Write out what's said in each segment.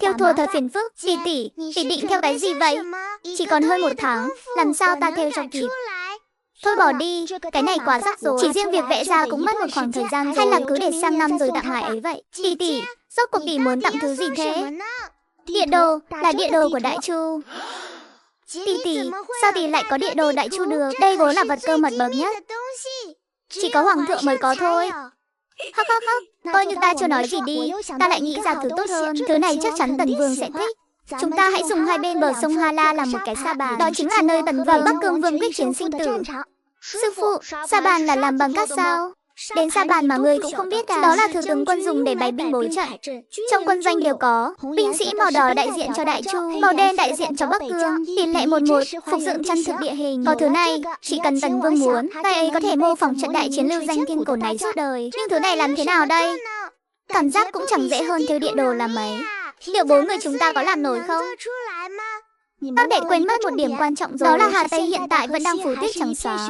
Thiêu thùa thật phiền phức. Tỷ định theo cái gì vậy? Chỉ còn hơn 1 tháng, làm sao ta theo cho kịp? Thôi bỏ đi, cái này quá rắc rối. Chỉ riêng việc vẽ ra cũng mất một khoảng thời gian rồi. Hay là cứ để sang năm rồi tặng ngài ấy vậy? Tỷ, rốt cuộc tỷ muốn tặng thứ gì thế? Địa đồ, là địa đồ của Đại Chu. Tỷ, sao tỷ lại có địa đồ Đại Chu được? Đây vốn là vật cơ mật bậc nhất. Chỉ có hoàng thượng mới có thôi. Hắc, coi như ta chưa nói gì đi, ta lại nghĩ ra thứ tốt hơn. Thứ này chắc chắn Tần Vương sẽ thích. Chúng ta hãy dùng hai bên bờ sông Hà La làm một cái sa bàn. Đó chính là nơi Tần Vương và Bắc Cương Vương quyết chiến sinh tử. Sư phụ, sa bàn là làm bằng cát sao? Đến sa bàn mà người cũng không biết à? Đó là thứ tướng quân dùng để bày binh bố trận. Trong quân doanh đều có. Binh sĩ màu đỏ đại diện cho Đại Chu, màu đen đại diện cho Bắc Cương. Tỷ lệ 1:1, phục dựng chân thực địa hình. Có thứ này, chỉ cần Tần Vương muốn, ngài ấy có thể mô phỏng trận đại chiến lưu danh thiên cổ này suốt đời. Nhưng thứ này làm thế nào đây? Cảm giác cũng chẳng dễ hơn theo địa đồ là mấy. Liệu 4 người chúng ta có làm nổi không? Các đệ quên mất một điểm quan trọng rồi. Đó là Hà Tây hiện tại vẫn đang phủ tuyết trắng xóa.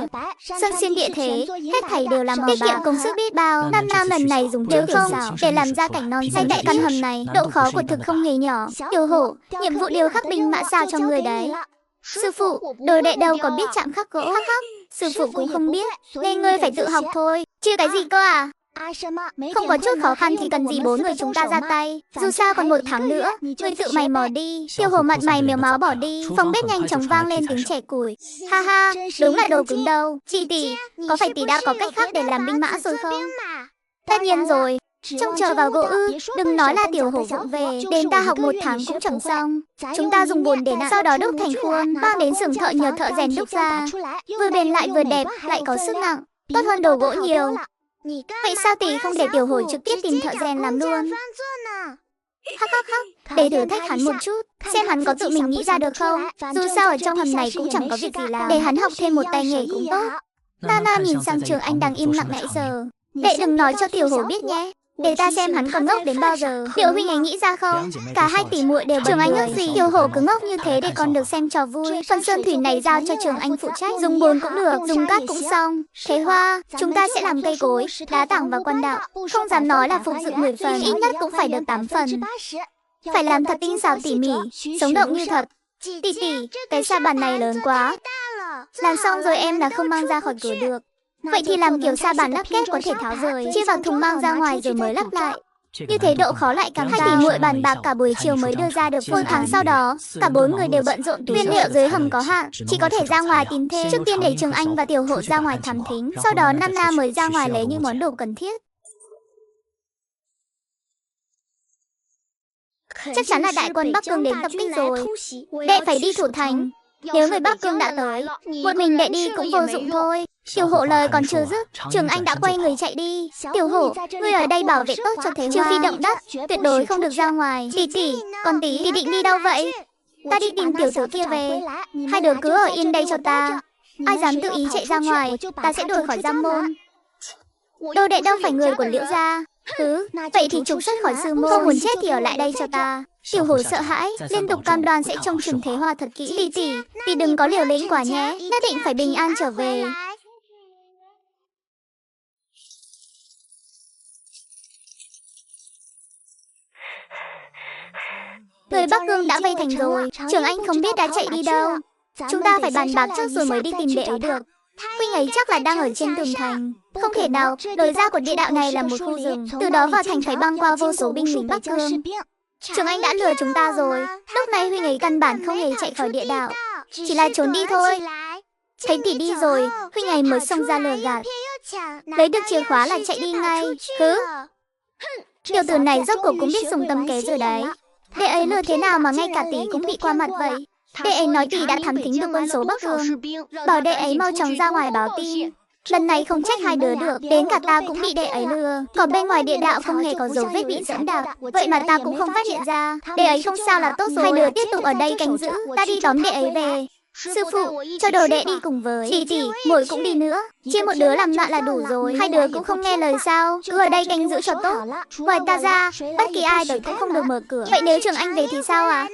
Sơn xuyên địa thế, hết thảy đều là màu bạc. Tiết kiệm công sức biết bao. Nam lần này dùng nếu không để làm ra cảnh non xanh tại căn hầm này. Độ khó của thực không hề nhỏ. Tiểu hổ, nhiệm vụ điều khắc binh mã sao cho người đấy. Sư phụ, đồ đệ đâu có biết chạm khắc gỗ. Sư phụ cũng không biết, nên ngươi phải tự học thôi. Chứ cái gì cơ à? Không có chút khó khăn thì cần gì 4 người chúng ta ra tay. Dù sao còn 1 tháng nữa, ngươi tự mày mò đi. Tiêu hổ mặt mày mếu máu bỏ đi. Phòng bếp nhanh chóng vang lên tiếng chẻ củi. Ha, đúng là đồ cứng đâu. Chị tỷ, có phải tỷ đã có cách khác để làm binh mã rồi không? Tất nhiên rồi. Trông chờ vào gỗ ư? Đừng nói là tiểu hổ vụng về, đến ta học 1 tháng cũng chẳng xong. Chúng ta dùng bùn để nặn, sau đó đúc thành khuôn, mang đến xưởng thợ nhờ thợ rèn đúc ra. Vừa bền lại vừa đẹp, lại có sức nặng, tốt hơn đồ gỗ nhiều. Vậy sao tỷ không để tiểu hổ trực tiếp tìm thợ rèn làm luôn? Hắc, để thử thách hắn một chút, xem hắn có tự mình nghĩ ra được không. Dù sao ở trong hầm này cũng chẳng có việc gì làm, để hắn học thêm một tay nghề cũng tốt. Nana nhìn sang Trường Anh đang im lặng nãy giờ. Đệ đừng nói cho tiểu hổ biết nhé. Để ta xem hắn còn ngốc đến bao giờ. Liệu huynh ấy nghĩ ra không? Cả hai tỷ muội đều Trường Anh ước gì tiểu hổ cứ ngốc như thế để con được xem trò vui. Phần sơn thủy này giao cho Trường Anh phụ trách. Dùng bùn cũng được, dùng cát cũng xong. Thế Hoa, chúng ta sẽ làm cây cối, đá tảng và quan đạo. Không dám nói là phục dựng 10 phần, ít nhất cũng phải được 8 phần. Phải làm thật tinh xảo tỉ mỉ, sống động như thật. Tỷ, cái sa bàn này lớn quá. Làm xong rồi em là không mang ra khỏi cửa được. Vậy thì làm kiểu sa bàn lắp ghép có thể tháo rời, chia vào thùng mang ra ngoài rồi mới lắp lại. Như thế độ khó lại càng cao. Hai tỷ muội bàn bạc cả buổi chiều mới đưa ra được. 1 tháng sau đó, cả 4 người đều bận rộn. Nguyên liệu dưới hầm có hạn, chỉ có thể ra ngoài tìm thêm. Trước tiên để Trường Anh và tiểu hổ ra ngoài thám thính, sau đó Nana mới ra ngoài lấy những món đồ cần thiết. Chắc chắn là đại quân Bắc Cương đến tập kích rồi. Đệ phải đi thủ thành. Nếu người Bắc Cương đã tới, một mình đệ đi cũng vô dụng thôi. Tiểu hổ lời còn chưa dứt, Trường Anh đã quay người chạy đi. Tiểu hổ, ngươi ở đây bảo vệ tốt cho Thế Hoa, trừ phi động đất, tuyệt đối không được ra ngoài. Tỷ, còn tỷ định đi đâu vậy? Ta đi tìm tiểu tử kia về. Hai đứa cứ ở yên đây cho ta. Ai dám tự ý chạy ra ngoài, ta sẽ đuổi khỏi Giang Môn. Đồ đệ đâu phải người của Liễu gia. Vậy thì trục xuất khỏi sư môn. Không muốn chết thì ở lại đây cho ta. Tiểu hổ sợ hãi, liên tục cam đoan sẽ trông chừng Thế Hoa thật kỹ. Tỷ đừng có liều lĩnh quá nhé, nhất định phải bình an trở về. Người Bắc Cương đã vây thành rồi, Trường Anh không biết đã chạy đi đâu. Chúng ta phải bàn bạc trước rồi mới đi tìm đệ ấy được. Huynh ấy chắc là đang ở trên tường thành. Không thể nào, lối ra của địa đạo này là một khu rừng, từ đó vào thành phải băng qua vô số binh lính Bắc Cương. Trường Anh đã lừa chúng ta rồi. Lúc này huynh ấy căn bản không hề chạy khỏi địa đạo, chỉ là trốn đi thôi. Thấy tỷ đi rồi, huynh ấy mới xông ra lừa gạt. Lấy được chìa khóa là chạy đi ngay. Tiểu tử này rốt cuộc cũng biết dùng tâm kế rồi đấy. Đệ ấy lừa thế nào mà ngay cả tỷ cũng bị qua mặt vậy? Đệ ấy nói tỷ đã thám thính được quân số Bắc Cương, bảo đệ ấy mau chóng ra ngoài báo tin. Lần này không trách hai đứa được, đến cả ta cũng bị đệ ấy lừa. Còn bên ngoài địa đạo không hề có dấu vết bị dẫm đạp, vậy mà ta cũng không phát hiện ra. Đệ ấy không sao là tốt rồi. Hai đứa tiếp tục ở đây canh giữ, ta đi tóm đệ ấy về. Sư phụ, cho đồ đệ đi cùng với. Tỷ, muội cũng đi nữa. Chia một đứa làm loạn là đủ rồi. Hai đứa cũng không nghe lời sao? Cứ ở đây canh giữ cho tốt. Ngoài ta ra, bất kỳ ai tới cũng không được mở cửa. Vậy nếu Trường Anh về thì sao à?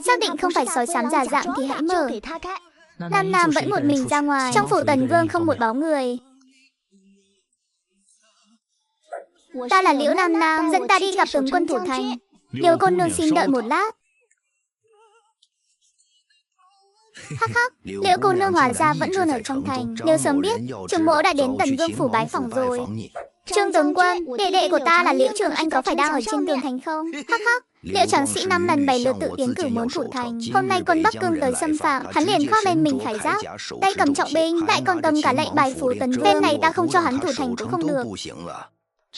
Xác định không phải sói xám giả dạng thì hãy mở. Nam vẫn một mình ra ngoài. Trong phủ Tần Vương không một bóng người. Ta là Liễu Nam, dẫn ta đi gặp tướng quân thủ thành. Liễu cô nương xin đợi một lát. Hắc hắc, Liễu cô nương hóa ra vẫn luôn ở trong thành. Nếu sớm biết, Trường mỗ đã đến Tần Vương phủ bái phỏng rồi. Trương tướng quân, đệ đệ của ta là Liễu Trường Anh có phải đang ở trên tường thành không? Hắc hắc, Liễu tráng sĩ 5 lần 7 lượt tự tiến cử muốn thủ thành. Hôm nay quân Bắc Cương tới xâm phạm, hắn liền khoác lên mình khải giáp, tay cầm trọng binh, lại còn cầm cả lệnh bài phủ Tần Vương. Bên này ta không cho hắn thủ thành cũng không được.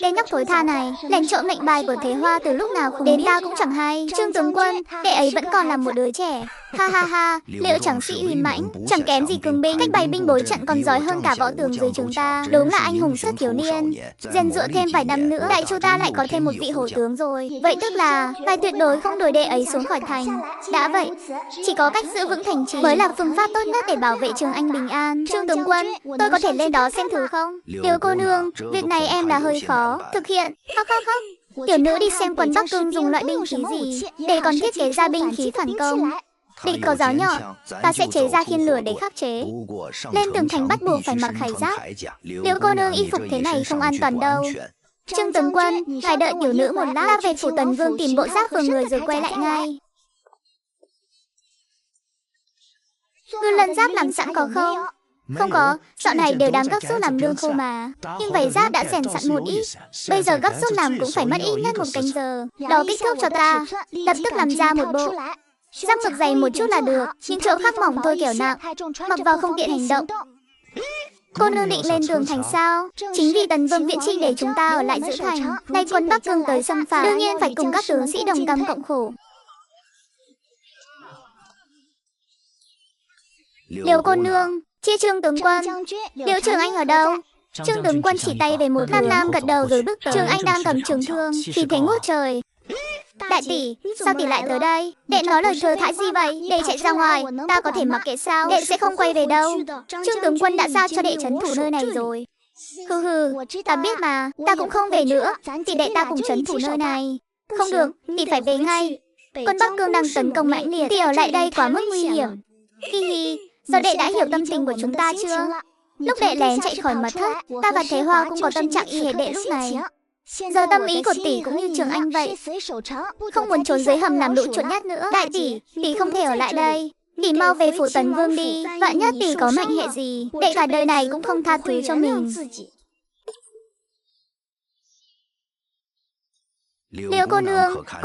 Tên nhóc thối tha này, lệnh trộm lệnh bài của Thế Hoa từ lúc nào không đến ta cũng chẳng hay. Trương tướng quân, đệ ấy vẫn còn là một đứa trẻ. Ha ha ha, Liễu tráng sĩ uy mãnh, chẳng kém gì cường binh, cách bày binh bối trận còn giỏi hơn cả võ tướng dưới chúng ta. Đúng là anh hùng sức thiếu niên. Rèn giũa thêm vài năm nữa, đại chu ta lại có thêm một vị hổ tướng rồi. Vậy tức là ngài tuyệt đối không đuổi đệ ấy xuống khỏi thành. Đã vậy, chỉ có cách giữ vững thành trì mới là phương pháp tốt nhất để bảo vệ Trường Anh bình an. Trương tướng quân, tôi có thể lên đó xem thử không? Liễu cô nương, việc này em là hơi khó thực hiện. Hắc hắc hắc. Tiểu nữ đi xem quân Bắc Cương dùng loại binh khí gì, để còn thiết kế ra binh khí phản công. Địch có giáo nhọn, ta sẽ chế ra khiên lửa để khắc chế. Lên tường thành bắt buộc phải mặc khải giáp. Liễu cô nương y phục thế này không an toàn đâu. Trương tướng quân, ngài đợi tiểu nữ một lát, ta về phủ Tần Vương tìm bộ giáp vừa người rồi quay lại ngay. Ngư lân giáp làm sẵn có không? Không có, dạo này đều đang gấp rút làm lương khô mà. Nhưng váy giáp đã rèn sẵn một ít. Bây giờ gấp rút làm cũng phải mất ít nhất 1 canh giờ. Đó kích thước cho ta, lập tức làm ra một bộ. Giáp ngực dày một chút là được, nhưng chỗ khắc mỏng thôi kiểu nặng, mặc vào không tiện hành động. Cô nương định lên tường thành sao? Chính vì Tần Vương viện trinh để chúng ta ở lại giữ thành. Nay quân Bắc Cương tới xâm phạm, đương nhiên phải cùng các tướng sĩ đồng tâm cộng khổ. Liễu cô nương, chia Trương tướng quân, Liễu Trường Anh ở đâu? Trương tướng quân chỉ tay về một nam nam gật đầu rồi bước tới. Trường Anh đang cầm trường thương, khí thế ngút trời. Đại tỷ, sao tỷ lại tới đây? Đệ nói lời thừa thãi gì vậy? Đệ chạy ra ngoài, ta có thể mặc kệ sao? Đệ sẽ không quay về đâu. Trương tướng quân đã giao cho đệ trấn thủ nơi này rồi. Hừ hừ, ta biết mà, ta cũng không về nữa. Tỷ đệ ta cùng trấn thủ nơi này. Không được, tỷ phải về ngay. Quân Bắc Cương đang tấn công mãnh liệt, tỷ ở lại đây quá mức nguy hiểm. Hi hi, giờ đệ đã hiểu tâm tình của chúng ta chưa? Lúc đệ lén chạy khỏi mật thất, ta và Thế Hoa cũng có tâm trạng y hệt đệ lúc này. Giờ tâm ý của tỷ cũng như Trường Anh vậy, không muốn trốn dưới hầm làm lũ chuột nhát nữa. Đại tỷ, tỷ không thể ở lại đây. Tỷ mau về phủ Tần Vương đi. Vạn nhất tỷ có mệnh hệ gì, đệ cả đời này cũng không tha thứ cho mình. Liễu cô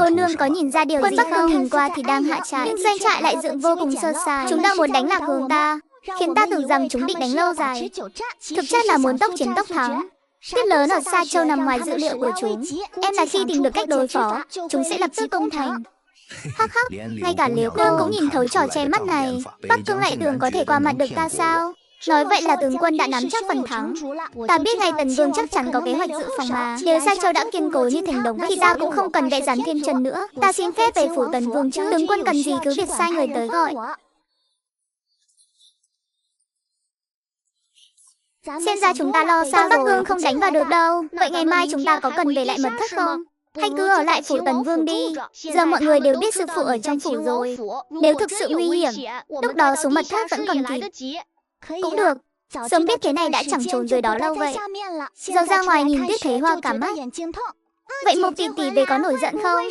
nương có nhìn ra điều gì không? Quân Bắc Cương nhìn qua thì đang hạ trại, nhưng doanh trại lại dựng vô cùng sơ sài. Chúng đang muốn đánh lạc hướng ta, khiến ta tưởng rằng chúng định đánh lâu dài. Thực chất là muốn tốc chiến tốc thắng. Tuyết lớn ở Sa Châu nằm ngoài dự liệu của chúng. Em là khi tìm được cách đối phó, chúng sẽ lập tức công thành. Hắc hắc, ngay cả Liễu cô nương cũng nhìn thấu trò che mắt này. Bắc Cương lại tưởng có thể qua mặt được ta sao? Nói vậy là tướng quân đã nắm chắc phần thắng. Ta biết ngày Tần Vương chắc chắn có kế hoạch dự phòng mà. Nếu Sa Châu đã kiên cố như thành đồng thì ta cũng không cần vẽ rắn thêm chân nữa. Ta xin phép về phủ Tần Vương chứ. Tướng quân cần gì cứ việc sai người tới gọi. Xem ra chúng ta lo sao Bắc Cương không đánh vào được đâu. Vậy ngày mai chúng ta có cần về lại mật thất không? Hay cứ ở lại phủ Tần Vương đi. Giờ mọi người đều biết sư phụ ở trong phủ rồi. Nếu thực sự nguy hiểm, lúc đó xuống mật thất vẫn còn kịp. Cũng được, sớm biết thế này đã chẳng trốn dưới đó lâu vậy. Giờ ra ngoài nhìn Tuyết Thế Hoa cả mắt. Vậy Mộc tỷ tỷ về có nổi giận không?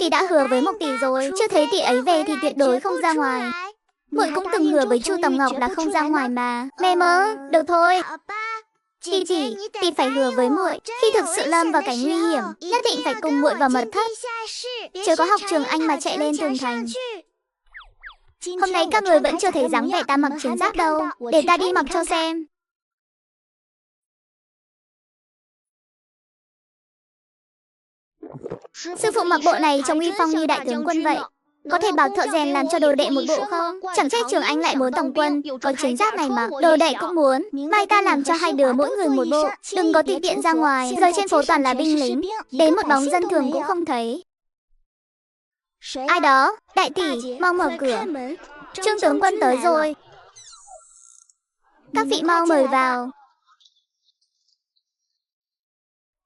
Tỷ đã hứa với Mộc tỷ rồi, chưa thấy tỷ ấy về thì tuyệt đối không ra ngoài. Muội cũng từng hứa với Chu Tòng Ngọc là không ra ngoài mà. Mẹ mơ, được thôi. Tỷ tỷ phải hứa với muội, khi thực sự lâm vào cảnh nguy hiểm, nhất định phải cùng muội vào mật thất. Chớ có học Trường Anh mà chạy lên tường thành. Hôm nay các người vẫn chưa thấy dáng vẻ ta mặc chiến giáp đâu, để ta đi mặc cho xem. Sư phụ mặc bộ này trông uy phong như đại tướng quân vậy. Có thể bảo thợ rèn làm cho đồ đệ một bộ không? Chẳng trách Trường Anh lại muốn tổng quân, có chiến giáp này mà, đồ đệ cũng muốn. Mai ta làm cho hai đứa mỗi người một bộ, đừng có tùy tiện ra ngoài. Giờ trên phố toàn là binh lính, đến một bóng dân thường cũng không thấy. Ai đó? Đại tỷ, mau mở cửa. Trương tướng quân tới rồi. Các vị mau mời vào.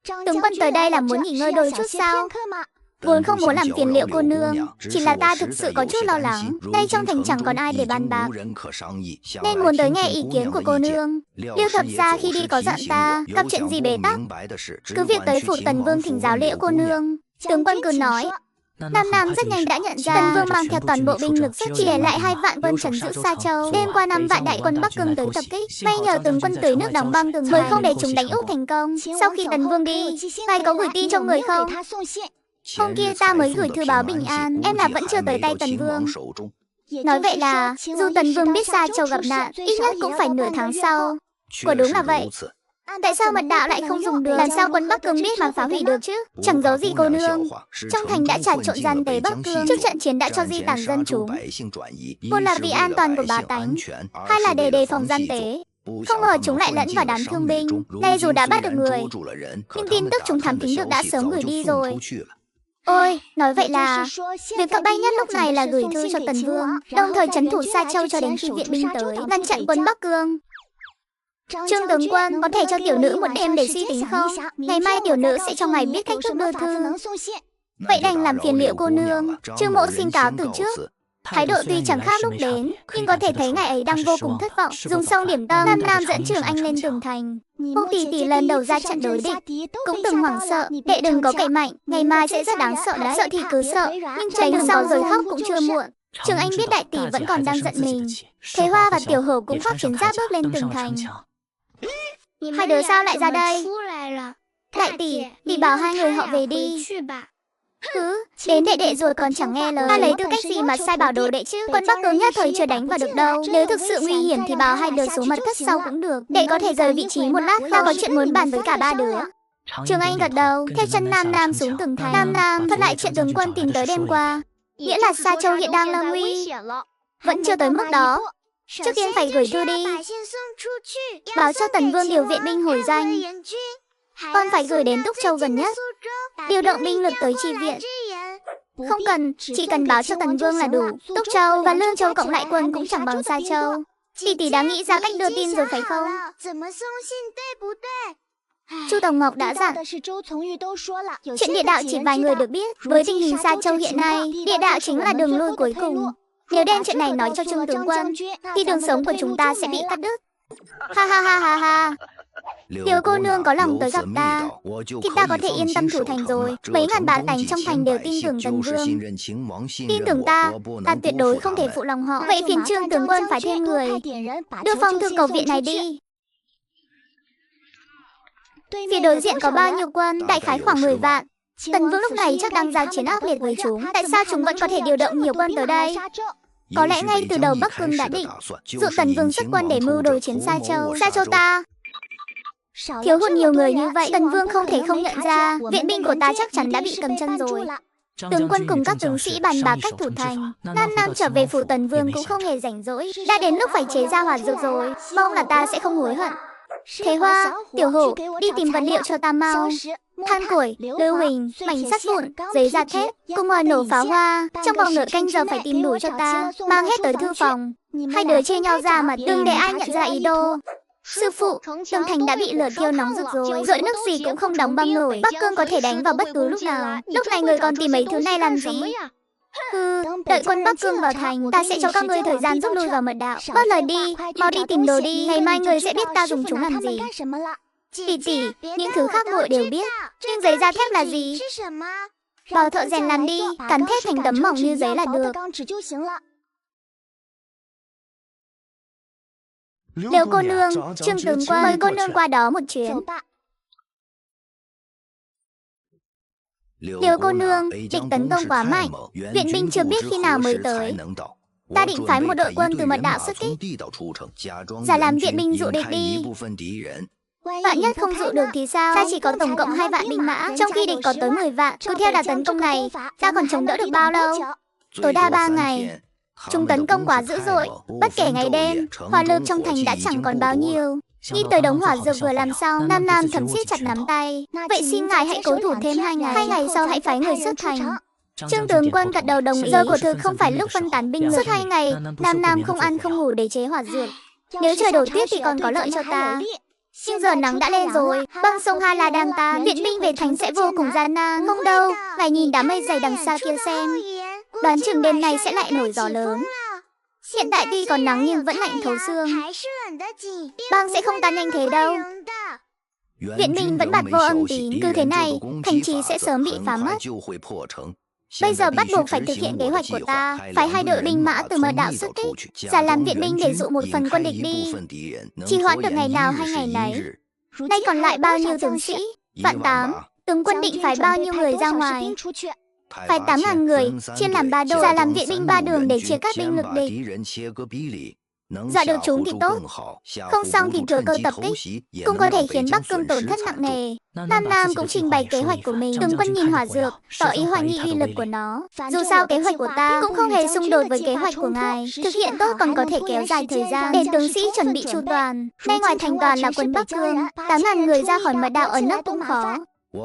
Tướng quân tới đây là muốn nghỉ ngơi đôi chút sao? Vốn không muốn làm phiền Liễu cô nương, chỉ là ta thực sự có chút lo lắng. Đây trong thành chẳng còn ai để bàn bạc, nên muốn tới nghe ý kiến của cô nương. Liêu thập gia khi đi có dặn ta, gặp chuyện gì bế tắc, cứ việc tới phủ Tần Vương thỉnh giáo Liễu cô nương. Tướng quân cứ nói. Nam Nam rất nhanh đã nhận ra Tần Vương mang theo toàn bộ binh lực xuất chỉ để lại 2 vạn quân trấn giữ Sa Châu. Đêm qua 5 vạn đại quân Bắc Cương tới tập kích, may nhờ tướng quân tưới nước đóng băng tường mới không để chúng đánh úp thành công. Sau khi Tần Vương đi, ngài có gửi tin cho người không? Hôm kia ta mới gửi thư báo bình an, em là vẫn chưa tới tay Tần Vương. Nói vậy là, dù Tần Vương biết Sa Châu gặp nạn, ít nhất cũng phải nửa tháng sau. Quả đúng là vậy. Tại sao mật đạo lại không dùng được? Làm sao quân Bắc Cương biết mà phá hủy được chứ? Chẳng giấu gì cô nương. Trong thành đã trà trộn gian tế Bắc Cương, trước trận chiến đã cho di tản dân chúng. Một là vì an toàn của bá tánh, hai là để đề phòng gian tế. Không ngờ chúng lại lẫn vào đám thương binh. Nay dù đã bắt được người, nhưng tin tức chúng thám thính được đã sớm gửi đi rồi. Ôi, nói vậy là việc cấp bách nhất lúc này là gửi thư cho Tần Vương, đồng thời trấn thủ Sa Châu cho đến khi viện binh tới, ngăn chặn quân Bắc Cương. Trương tướng quân, có thể cho tiểu nữ một đêm để suy tính không? Ngày mai tiểu nữ sẽ cho ngài biết cách thức đưa thư. Vậy đành làm phiền Liễu cô nương. Trương mỗ xin cáo từ trước. Thái độ tuy chẳng khác lúc đến, nhưng có thể thấy ngài ấy đang vô cùng thất vọng. Dùng xong điểm tâm, Nam Nam dẫn Trường Anh lên tường thành. Húc tỷ tỷ lần đầu ra trận đối địch, cũng từng hoảng sợ. Đệ đừng có cậy mạnh, ngày mai sẽ rất đáng sợ đấy. Sợ thì cứ sợ, nhưng đánh xong rồi khóc cũng chưa muộn. Trường Anh biết đại tỷ vẫn còn đang giận mình. Thế Hoa và Tiểu Hổ cũng khoác chiến giáp bước lên tường thành. Hai đứa sao lại ra đây? Đại tỷ bảo hai người họ về đi. Đến đệ đệ rồi còn chẳng nghe lời. Ta lấy tư cách gì mà sai bảo đồ đệ chứ? Quân Bắc Cương nhất thời chưa đánh vào được đâu. Nếu thực sự nguy hiểm thì bảo hai đứa xuống mật thất sau cũng được. Đệ có thể rời vị trí một lát, ta có chuyện muốn bàn với cả ba đứa. Trường Anh gật đầu, theo chân Nam Nam xuống tường thành. Nam Nam thuật lại chuyện tướng quân tìm tới đêm qua. Nghĩa là Sa Châu hiện đang lâm nguy. Vẫn chưa tới mức đó. Trước tiên phải gửi thư đi, báo cho Tần Vương điều viện binh hồi doanh. Con phải gửi đến Túc Châu gần nhất, điều động binh lực tới chi viện. Không cần, chỉ cần báo cho Tần Vương là đủ. Túc Châu và Lương Châu cộng lại quân cũng chẳng bằng Sa Châu. Tỷ đã nghĩ ra cách đưa tin rồi phải không? Chu Tổng Ngọc đã dặn. Chuyện địa đạo chỉ vài người được biết. Với tình hình Sa Châu hiện nay, địa đạo chính là đường lui cuối cùng. Nếu đem chuyện này nói cho Trương tướng quân, thì đường sống của chúng ta sẽ bị cắt đứt. Ha ha ha ha ha. Liễu cô nương có lòng tới gặp ta, thì ta có thể yên tâm thủ thành rồi. Mấy ngàn bá tánh trong thành đều tin tưởng Tần Vương. Tin tưởng ta tuyệt đối không thể phụ lòng họ. Vậy phiền Trương tướng quân phải thêm người, đưa phong thư cầu viện này đi. Phía đối diện có bao nhiêu quân? Đại khái khoảng 10 vạn. Tần Vương lúc này chắc đang giao chiến ác liệt với chúng. Tại sao chúng vẫn có thể điều động nhiều quân tới đây? Có lẽ ngay từ đầu Bắc Cương đã định dụ Tần Vương xuất quân để mưu đồ chiến Sa Châu. Sa Châu ta thiếu hụt nhiều người như vậy, Tần Vương không thể không nhận ra. Viện binh của ta chắc chắn đã bị cầm chân rồi. Tướng quân cùng các tướng sĩ bàn bạc cách thủ thành. Nam Nam trở về phủ Tần Vương cũng không hề rảnh rỗi. Đã đến lúc phải chế ra hỏa dược rồi. Mong là ta sẽ không hối hận. Thế Hoa, Tiểu Hổ, đi tìm vật liệu cho ta mau. Than củi, lưu huỳnh, mảnh sắt vụn, giấy da thép, cùng ngòi nổ pháo hoa. Trong vòng nửa canh giờ phải tìm đủ cho ta. Mang hết tới thư phòng. Hai đứa chia nhau ra mà đừng để ai nhận ra ý đồ. Sư phụ, tường thành đã bị lửa thiêu nóng rực rồi, rọi nước gì cũng không đóng băng nổi. Bắc Cương có thể đánh vào bất cứ lúc nào. Lúc này người còn tìm mấy thứ này làm gì? Đợi quân Bắc Cương vào thành, ta sẽ cho các ngươi thời gian rút lui vào mật đạo. Bớt lời đi, mau đi tìm đồ đi. Ngày mai người sẽ biết ta dùng chúng làm gì. Tỷ, những thứ khác muội đều biết, nhưng giấy da thép là gì? Bảo thợ rèn làm đi, cắn thép thành tấm mỏng như giấy là được. Liễu cô nương, Trương tướng quân mời cô nương qua đó một chuyến. Liễu cô nương, địch tấn công quá mạnh, viện binh chưa biết khi nào mới tới. Ta định phái một đội quân từ mật đạo xuất kích, giả làm viện binh dụ địch đi. Vạn nhất không dụ được thì sao? Ta chỉ có tổng cộng 2 vạn binh mã, trong khi địch có tới 10 vạn. Cứ theo đà tấn công này, ta còn chống đỡ được bao lâu? Tối đa 3 ngày. Chúng tấn công quá dữ dội, bất kể ngày đêm, hỏa lực trong thành đã chẳng còn bao nhiêu. Nghĩ tới đống hỏa dược vừa làm xong, Nam Nam thầm siết chặt nắm tay. Vậy xin ngài hãy cố thủ thêm 2 ngày. 2 ngày sau hãy phái người xuất thành. Trương tướng quân gật đầu đồng ý. Giờ của thực không phải lúc phân tán binh lực. Suốt 2 ngày, Nam Nam không ăn không ngủ để chế hỏa dược. Nếu trời đổ tuyết thì còn có lợi cho ta. Nhưng giờ nắng đã lên rồi, băng sông Hà La đang tan, viện binh về thành sẽ vô cùng gian nan. Không đâu, ngài nhìn đám mây dày đằng xa kia xem. Đoán chừng đêm nay sẽ lại nổi gió lớn. Hiện tại tuy còn nắng nhưng vẫn lạnh thấu xương. Băng sẽ không tan nhanh thế đâu. Viện binh vẫn bặt vô âm tín. Cứ thế này, thành trì sẽ sớm bị phá mất. Bây giờ bắt buộc phải thực hiện kế hoạch của ta, phái 2 đội binh mã từ Mơ Đảo xuất kích, giả làm viện binh để dụ một phần quân địch đi. Trì hoãn được ngày nào hay ngày nấy. Nay còn lại bao nhiêu tướng sĩ? Vạn 8. Tướng quân định phái bao nhiêu người ra ngoài? Phái 8.000 người, chia làm 3 đội, giả làm viện binh 3 đường để chia các binh lực địch. Dọa được chúng thì tốt, không xong thì thừa cơ tập kích, cũng có thể khiến Bắc Cương tổn thất nặng nề. Nam Nam cũng trình bày kế hoạch của mình. Tướng quân nhìn hỏa dược, tỏ ý hoài nghi uy lực của nó. Dù sao kế hoạch của ta cũng không hề xung đột với kế hoạch của ngài. Thực hiện tốt còn có thể kéo dài thời gian để tướng sĩ chuẩn bị chu toàn. Nay ngoài thành toàn là quân Bắc Cương, 8.000 người ra khỏi Mật Đạo ở nước cũng khó.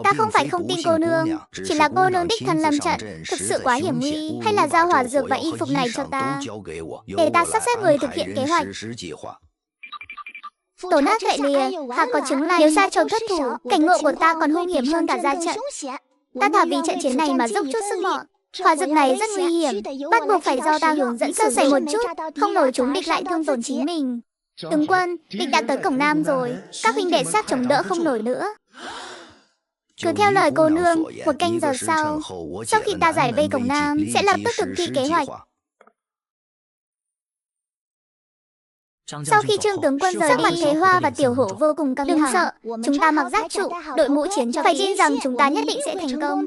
Ta không phải không tin cô nương, chỉ là cô nương đích thân lâm trận, thực sự quá hiểm nguy. Hay là giao hỏa dược và y phục này cho ta, để ta sắp xếp người thực hiện kế hoạch. Tổ nát Tuệ Lìa, hạc có chứng lành. Nếu Sa Châu thất thủ, cảnh ngộ của ta còn hung hiểm hơn cả ra trận. Ta thà vì trận chiến này mà dốc chút sức mọn. Hỏa dược này rất nguy hiểm, bắt buộc phải do ta hướng dẫn sơ sẩy một chút, không nổi chúng địch lại thương tổn chính mình. Tướng quân, địch đã tới cổng Nam rồi, các huynh đệ sát chống đỡ không nổi nữa. Cứ theo lời cô nương, 1 canh giờ sau khi ta giải vây cổng Nam, sẽ lập tức thực thi kế hoạch. Sau khi Trương tướng quân rời đi, mặt Thế Hoa và Tiểu Hổ vô cùng căng thẳng. Đừng sợ, chúng ta mặc giáp trụ, đội mũ chiến cho phải tin rằng chúng ta nhất định sẽ thành công.